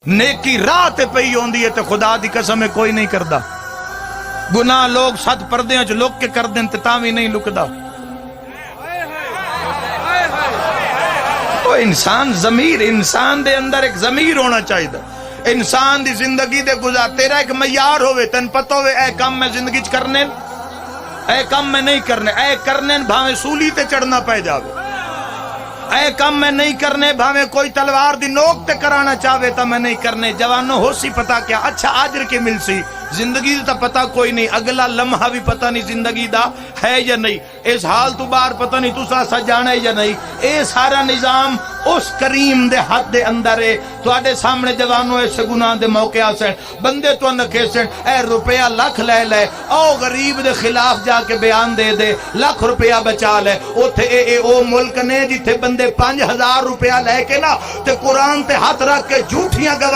نیکی راہ تے پئی ہوندی ہے تے خدا دی قسم ہے کوئی نہیں کردا. گناہ لوگ سات پردیاں چ لک کے کر دین تے تاں وی نہیں لکدا. تو انسان ضمیر، انسان دے اندر ایک ضمیر ہونا چاہیے. انسان دی زندگی دے گزار تیرا ایک معیار ہوئے، تن پتہ ہوئے اے کام میں زندگی چ کرنے، اے کام میں نہیں کرنے، اے کرنے بھاویں سولی تے چڑھنا پہ جاوے، اے کام میں نہیں کرنے بھاویں کوئی تلوار دی نوک تے کرانا چاہے تا میں نہیں کرنے. جوانوں ہو سی پتا کیا اچھا آجر کے مل سی، زندگی دا پتا کوئی نہیں، اگلا لمحہ بھی پتا نہیں زندگی دا ہے یا نہیں، اس حال تو باہر پتا نہیں تو سا جانا ہے یا نہیں. اے سارا نظام اس کریم دے حد دے اندر ہے. تو آڈے سامنے جوانوں ایسے گناہ دے موقع آسن، بندے تو نکھے سن اے روپیہ لاکھ لے لے، او غریب دے خلاف جا کے بیان دے دے، لاکھ روپیہ بچا لے. او ملک نے جتھے بندے 5000 روپیہ لے کے نا تے قرآن تے ہاتھ رکھ کے جھوٹیاں گواہ